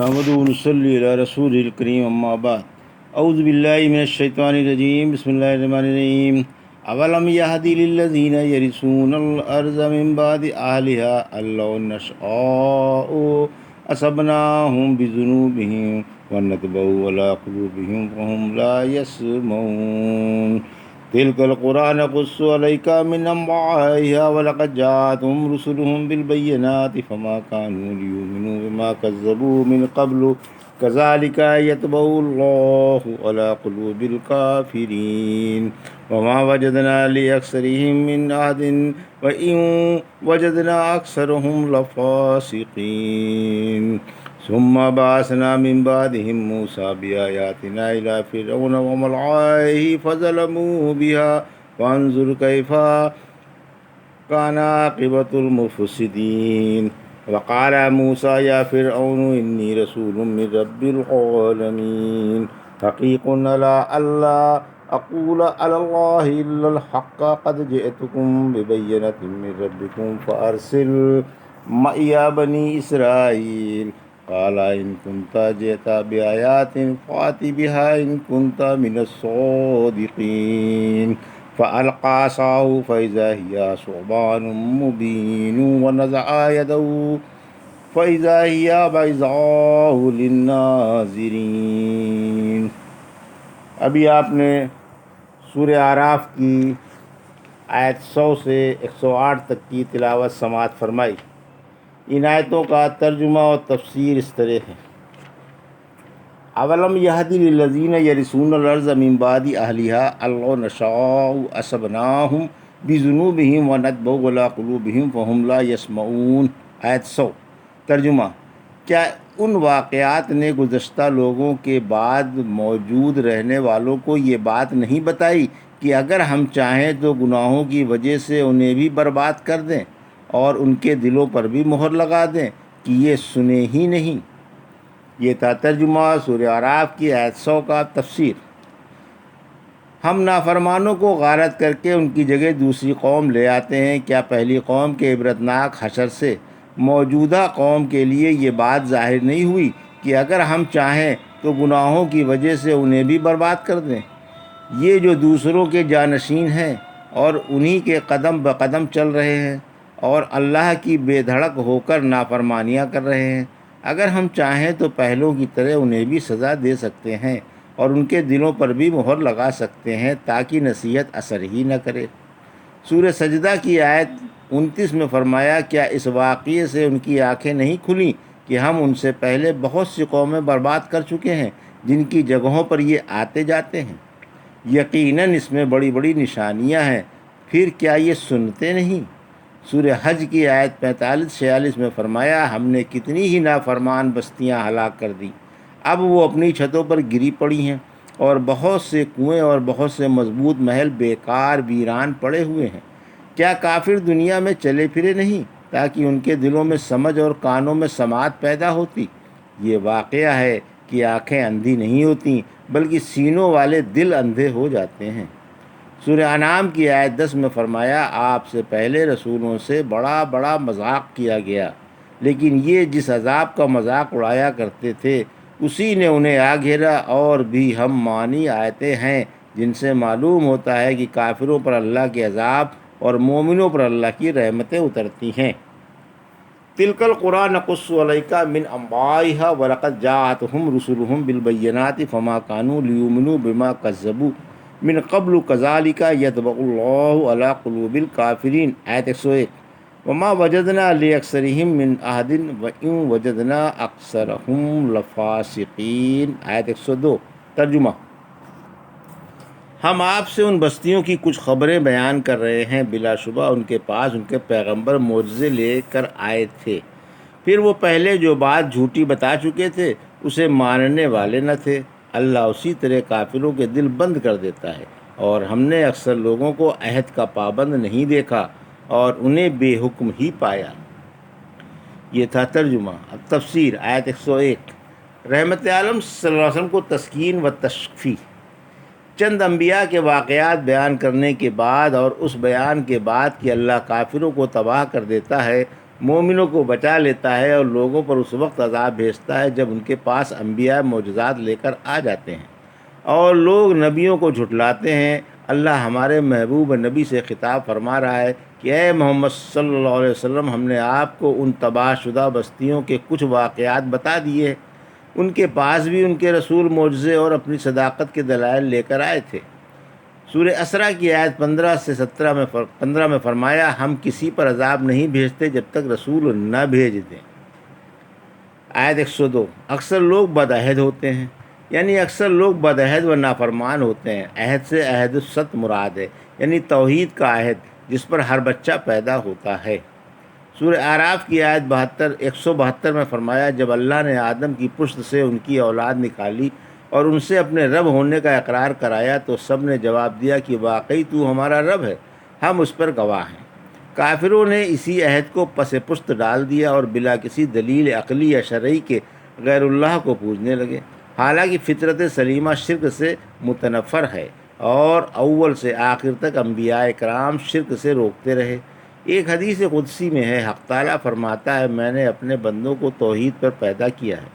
نحمده ونصلي على رسول الكريم أما بعد أعوذ بالله من الشيطان الرجيم بسم الله الرحمن الرحيم أولم يهد للذين يرثون الأرض من بعد أهلها أن لو نشاء أصبناهم بذنوبهم ونتبع على قلوبهم فهم لا يسمعون تلك القرآن نقص عليك من أنبائها ولقد جاءتهم رسلهم بالبينات فما كانوا ليؤمنوا بما كذبوا من قبل كذلك يطبع الله على قلوب الكافرين وما وجدنا لأكثرهم من عهد وإن وجدنا أكثرهم لفاسقين ثم بعثنا من بعدهم موسى بآياتنا إلى فرعون وملئه فظلموا بها فانظر كيف كان عاقبة المفسدين وقال موسى يا فرعون إني رسول من رب العالمين حقيق على ألا أقول على الله إلا الحق قد جئتكم ببينة من ربكم فأرسل معي بني إسرائيل قال إن كنت جئت بآيات فأت بها إن كنت من الصادقين فألقى عصاه فإذا هي ثعبان مبين ونزع يده فإذا هي بيضاء للناظرين۔ ابھی آپ نے سورہ اعراف کی آیت 100 سے 108 تک کی تلاوت سماعت فرمائی۔ ان آیتوں کا ترجمہ اور تفسیر اس طرح ہے۔ اولم یہدی للذین یرثون الارض من بعد اہلہا ان لو نشاء اصبناہم بذنوبہم ونتبع علی قلوبہم فہم لا یسمعون۔ آیت 100 ترجمہ: کیا ان واقعات نے گزشتہ لوگوں کے بعد موجود رہنے والوں کو یہ بات نہیں بتائی کہ اگر ہم چاہیں تو گناہوں کی وجہ سے انہیں بھی برباد کر دیں اور ان کے دلوں پر بھی مہر لگا دیں کہ یہ سنے ہی نہیں؟ یہ تھا ترجمہ سورہ اعراف کی آیت 100 کا تفسیر۔ ہم نافرمانوں کو غارت کر کے ان کی جگہ دوسری قوم لے آتے ہیں۔ کیا پہلی قوم کے عبرتناک حشر سے موجودہ قوم کے لیے یہ بات ظاہر نہیں ہوئی کہ اگر ہم چاہیں تو گناہوں کی وجہ سے انہیں بھی برباد کر دیں؟ یہ جو دوسروں کے جانشین ہیں اور انہی کے قدم بقدم چل رہے ہیں اور اللہ کی بے دھڑک ہو کر نافرمانیاں کر رہے ہیں، اگر ہم چاہیں تو پہلوں کی طرح انہیں بھی سزا دے سکتے ہیں اور ان کے دلوں پر بھی مہر لگا سکتے ہیں تاکہ نصیحت اثر ہی نہ کرے۔ سورہ سجدہ کی آیت 29 میں فرمایا، کیا اس واقعے سے ان کی آنکھیں نہیں کھلیں کہ ہم ان سے پہلے بہت سی قومیں برباد کر چکے ہیں جن کی جگہوں پر یہ آتے جاتے ہیں؟ یقیناً اس میں بڑی بڑی نشانیاں ہیں، پھر کیا یہ سنتے نہیں؟ سورہ حج کی آیت 45-46 میں فرمایا، ہم نے کتنی ہی نافرمان بستیاں ہلاک کر دیں، اب وہ اپنی چھتوں پر گری پڑی ہیں اور بہت سے کنویں اور بہت سے مضبوط محل بیکار ویران پڑے ہوئے ہیں۔ کیا کافر دنیا میں چلے پھرے نہیں تاکہ ان کے دلوں میں سمجھ اور کانوں میں سماعت پیدا ہوتی؟ یہ واقعہ ہے کہ آنکھیں اندھی نہیں ہوتیں بلکہ سینوں والے دل اندھے ہو جاتے ہیں۔ سورہ انعام کی آیت 10 میں فرمایا، آپ سے پہلے رسولوں سے بڑا بڑا مذاق کیا گیا، لیکن یہ جس عذاب کا مذاق اڑایا کرتے تھے اسی نے انہیں آ گھیرا، اور بھی ہم معنی آیتیں ہیں جن سے معلوم ہوتا ہے کہ کافروں پر اللہ کے عذاب اور مومنوں پر اللہ کی رحمتیں اترتی ہیں۔ تلک القرآن نقص علیک من انبائها ولقد جاءتهم رسلهم بالبینات فما كانوا ليؤمنوا بما كذبوا من قبل كذلك يطبع الله على قلوب الكافرين۔ آیت 101 وما وجدنا لأكثرهم من عهد وإن وجدنا أكثرهم لفاسقين۔ آیت 102 ترجمہ: ہم آپ سے ان بستیوں کی کچھ خبریں بیان کر رہے ہیں، بلا شبہ ان کے پاس ان کے پیغمبر معجزے لے کر آئے تھے، پھر وہ پہلے جو بات جھوٹی بتا چکے تھے اسے ماننے والے نہ تھے۔ اللہ اسی طرح کافروں کے دل بند کر دیتا ہے، اور ہم نے اکثر لوگوں کو عہد کا پابند نہیں دیکھا اور انہیں بے حکم ہی پایا۔ یہ تھا ترجمہ۔ اب تفسیر۔ آیت 101 رحمت عالم صلی اللہ علیہ وسلم کو تسکین و تشفی۔ چند انبیاء کے واقعات بیان کرنے کے بعد اور اس بیان کے بعد کہ اللہ کافروں کو تباہ کر دیتا ہے، مومنوں کو بچا لیتا ہے اور لوگوں پر اس وقت عذاب بھیجتا ہے جب ان کے پاس انبیاء معجزات لے کر آ جاتے ہیں اور لوگ نبیوں کو جھٹلاتے ہیں۔ اللہ ہمارے محبوب نبی سے خطاب فرما رہا ہے کہ اے محمد صلی اللہ علیہ وسلم، ہم نے آپ کو ان تباہ شدہ بستیوں کے کچھ واقعات بتا دیے، ان کے پاس بھی ان کے رسول معجزے اور اپنی صداقت کے دلائل لے کر آئے تھے۔ سورہ اسرا کی آیت 15 سے 15 میں فرمایا، ہم کسی پر عذاب نہیں بھیجتے جب تک رسول نہ بھیج دیں۔ آیت 102، اکثر لوگ بدعہد ہوتے ہیں، یعنی اکثر لوگ بدعہد و نافرمان ہوتے ہیں۔ عہد سے عہد الست مراد ہے، یعنی توحید کا عہد جس پر ہر بچہ پیدا ہوتا ہے۔ سورہ اعراف کی آیت 172 میں فرمایا، جب اللہ نے آدم کی پشت سے ان کی اولاد نکالی اور ان سے اپنے رب ہونے کا اقرار کرایا تو سب نے جواب دیا کہ واقعی تو ہمارا رب ہے، ہم اس پر گواہ ہیں۔ کافروں نے اسی عہد کو پس پشت ڈال دیا اور بلا کسی دلیل عقلی یا شرعی کے غیر اللہ کو پوجنے لگے، حالانکہ فطرت سلیمہ شرک سے متنفر ہے اور اول سے آخر تک انبیاء کرام شرک سے روکتے رہے۔ ایک حدیث قدسی میں ہے، حق تعالیٰ فرماتا ہے، میں نے اپنے بندوں کو توحید پر پیدا کیا ہے،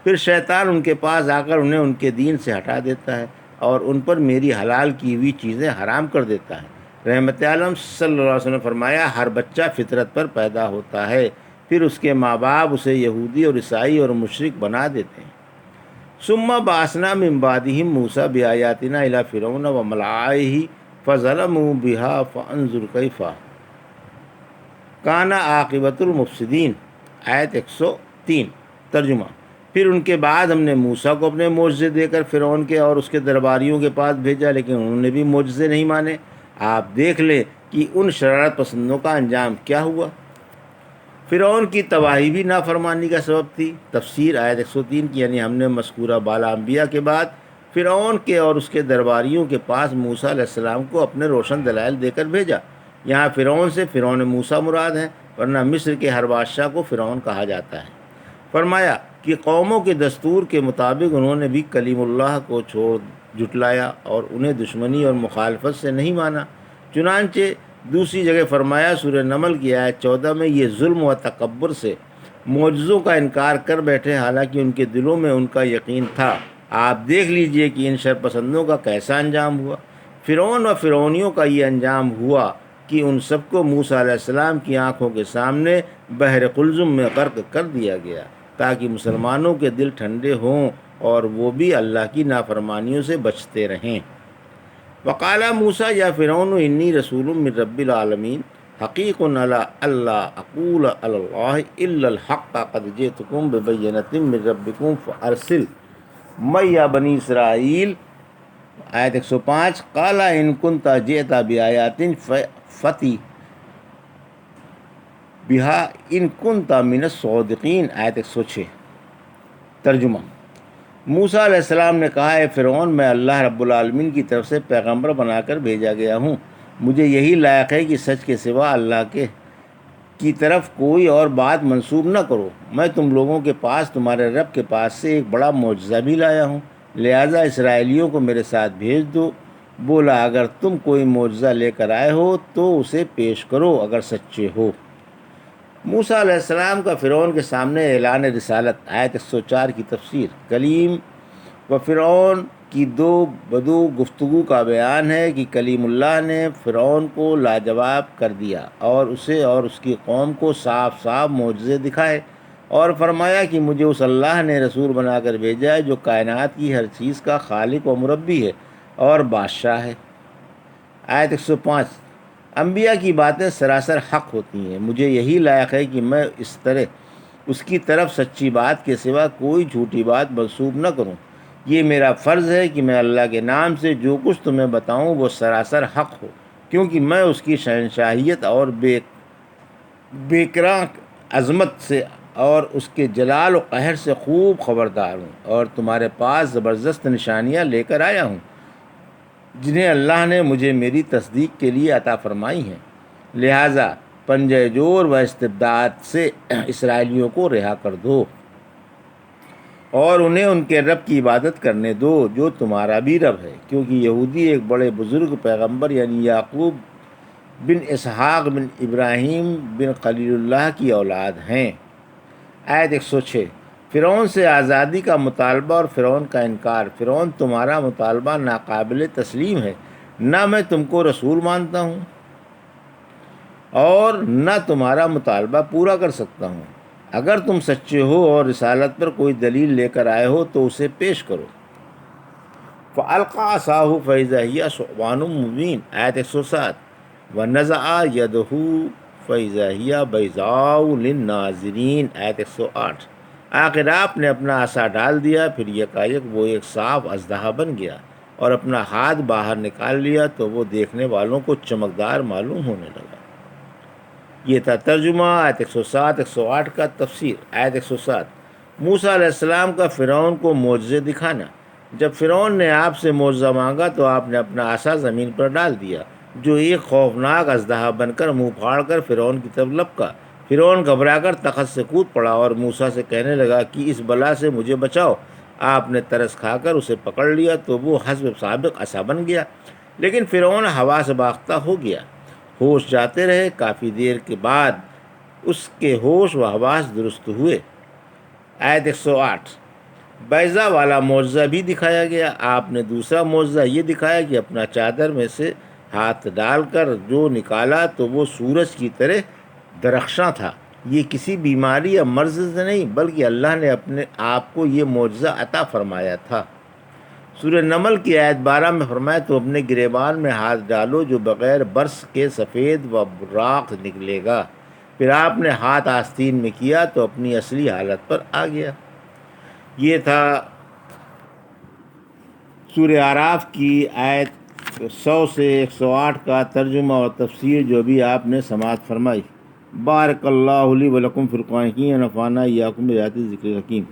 پھر شیطان ان کے پاس آ کر انہیں ان کے دین سے ہٹا دیتا ہے اور ان پر میری حلال کی ہوئی چیزیں حرام کر دیتا ہے۔ رحمت عالم صلی اللہ علیہ وسلم نے فرمایا، ہر بچہ فطرت پر پیدا ہوتا ہے، پھر اس کے ماں باپ اسے یہودی اور عیسائی اور مشرک بنا دیتے ہیں۔ ثم بعثنا من بعدهم موسیٰ بآیاتنا الی فرعون وملئہ فظلموا بها فانظر کیف کان عاقبۃ المفسدین۔ آیت 103، ترجمہ، پھر ان کے بعد ہم نے موسیٰ کو اپنے معجزے دے کر فرعون کے اور اس کے درباریوں کے پاس بھیجا، لیکن انہوں نے بھی معجزے نہیں مانے۔ آپ دیکھ لیں کہ ان شرارت پسندوں کا انجام کیا ہوا۔ فرعون کی تباہی بھی نافرمانی کا سبب تھی۔ تفسیر آیت 103 کی، یعنی ہم نے مذکورہ بالا انبیاء کے بعد فرعون کے اور اس کے درباریوں کے پاس موسیٰ علیہ السلام کو اپنے روشن دلائل دے کر بھیجا۔ یہاں فرعون سے فرعون موسیٰ مراد ہیں، ورنہ مصر کے ہر بادشاہ کو فرعون کہا جاتا ہے۔ فرمایا کہ قوموں کے دستور کے مطابق انہوں نے بھی کلیم اللہ کو جھٹلایا اور انہیں دشمنی اور مخالفت سے نہیں مانا۔ چنانچہ دوسری جگہ فرمایا، سورہ نمل کی آیت 14 میں، یہ ظلم و تکبر سے معجزوں کا انکار کر بیٹھے حالانکہ ان کے دلوں میں ان کا یقین تھا۔ آپ دیکھ لیجئے کہ ان شرپسندوں کا کیسا انجام ہوا۔ فرعون و فرعونیوں کا یہ انجام ہوا کہ ان سب کو موسیٰ علیہ السلام کی آنکھوں کے سامنے بحر قلزم میں غرق کر دیا گیا تاکہ مسلمانوں کے دل ٹھنڈے ہوں اور وہ بھی اللہ کی نافرمانیوں سے بچتے رہیں۔ وقال موسیٰ یا فرعون انی رسول من رب العالمین حقیق علی اللہ اقول علی اللہ الا الحق قد جئتکم ببینۃ من ربکم فارسل معی بنی اسرائیل۔ آیت 105، قال ان کنت جئت بآیات فأتی بہا ان کنت من الصادقین۔ آیت 106، ترجمہ، موسیٰ علیہ السلام نے کہا، اے فرعون، میں اللہ رب العالمین کی طرف سے پیغمبر بنا کر بھیجا گیا ہوں، مجھے یہی لائق ہے کہ سچ کے سوا اللہ کی طرف کوئی اور بات منسوب نہ کرو۔ میں تم لوگوں کے پاس تمہارے رب کے پاس سے ایک بڑا معجزہ بھی لایا ہوں، لہٰذا اسرائیلیوں کو میرے ساتھ بھیج دو۔ بولا، اگر تم کوئی معجزہ لے کر آئے ہو تو اسے پیش کرو اگر سچے ہو۔ موسیٰ علیہ السلام کا فرعون کے سامنے اعلان رسالت۔ آیت 104 کی تفسیر۔ کلیم و فرعون کی دو بدو گفتگو کا بیان ہے کہ کلیم اللہ نے فرعون کو لاجواب کر دیا اور اسے اور اس کی قوم کو صاف صاف معجزے دکھائے اور فرمایا کہ مجھے اس اللہ نے رسول بنا کر بھیجا ہے جو کائنات کی ہر چیز کا خالق و مربی ہے اور بادشاہ ہے۔ آیت 105، انبیاء کی باتیں سراسر حق ہوتی ہیں، مجھے یہی لائق ہے کہ میں اس کی طرف سچی بات کے سوا کوئی جھوٹی بات منسوب نہ کروں۔ یہ میرا فرض ہے کہ میں اللہ کے نام سے جو کچھ تمہیں بتاؤں وہ سراسر حق ہو، کیونکہ میں اس کی شہنشاہیت اور بیکراں عظمت سے اور اس کے جلال و قہر سے خوب خبردار ہوں، اور تمہارے پاس زبردست نشانیاں لے کر آیا ہوں جنہیں اللہ نے مجھے میری تصدیق کے لیے عطا فرمائی ہیں۔ لہٰذا پنجہ زور و استبداد سے اسرائیلیوں کو رہا کر دو اور انہیں ان کے رب کی عبادت کرنے دو جو تمہارا بھی رب ہے، کیونکہ یہودی ایک بڑے بزرگ پیغمبر یعنی یعقوب بن اسحاق بن ابراہیم بن خلیل اللہ کی اولاد ہیں۔ آیت 106، فرعون سے آزادی کا مطالبہ اور فرعون کا انکار۔ فرعون تمہارا مطالبہ ناقابل تسلیم ہے، نہ میں تم کو رسول مانتا ہوں اور نہ تمہارا مطالبہ پورا کر سکتا ہوں۔ اگر تم سچے ہو اور رسالت پر کوئی دلیل لے کر آئے ہو تو اسے پیش کرو۔ فَأَلْقَىٰ عَصَاهُ فَإِذَا هِيَ ثُعْبَانٌ مُّبِينٌ۔ آیت 107، وَنَزَعَ يَدَهُ فَإِذَا هِيَ بَيْضَاءُ لِلنَّاظِرِينَ۔ آیت 108، آخر آپ نے اپنا عصا ڈال دیا، پھر یکایک وہ ایک صاف اژدہا بن گیا، اور اپنا ہاتھ باہر نکال لیا تو وہ دیکھنے والوں کو چمکدار معلوم ہونے لگا۔ یہ تھا ترجمہ آیت 107 108 کا۔ تفسیر آیت 107، موسیٰ علیہ السلام کا فرعون کو معجزے دکھانا۔ جب فرعون نے آپ سے معجزہ مانگا تو آپ نے اپنا عصا زمین پر ڈال دیا، جو ایک خوفناک اژدہا بن کر منہ پھاڑ کر فرعون کی طرف لپکا۔ فرعون گھبرا کر تخت سے کود پڑا اور موسیٰ سے کہنے لگا کہ اس بلا سے مجھے بچاؤ۔ آپ نے ترس کھا کر اسے پکڑ لیا تو وہ حسب سابق عصا بن گیا، لیکن فرعون ہوا سے باختہ ہو گیا۔ ہوش جاتے رہے، کافی دیر کے بعد اس کے ہوش و حواس درست ہوئے۔ آیت 108، بیضا والا معجزہ بھی دکھایا گیا۔ آپ نے دوسرا معجزہ یہ دکھایا کہ اپنا چادر میں سے ہاتھ ڈال کر جو نکالا تو وہ سورج کی طرح درخشاں تھا۔ یہ کسی بیماری یا مرض سے نہیں، بلکہ اللہ نے اپنے آپ کو یہ معجزہ عطا فرمایا تھا۔ سورہ نمل کی آیت 12 میں فرمایا، تو اپنے گریبان میں ہاتھ ڈالو جو بغیر برس کے سفید و براق نکلے گا۔ پھر آپ نے ہاتھ آستین میں کیا تو اپنی اصلی حالت پر آ گیا۔ یہ تھا سورہ اعراف کی آیت 100 سے 108 کا ترجمہ اور تفسیر جو بھی آپ نے سماعت فرمائی۔ بارک اللہ لی و لکم فی القرآن الحکیم ونفعنا وإیاکم بآیات الذکر الحکیم۔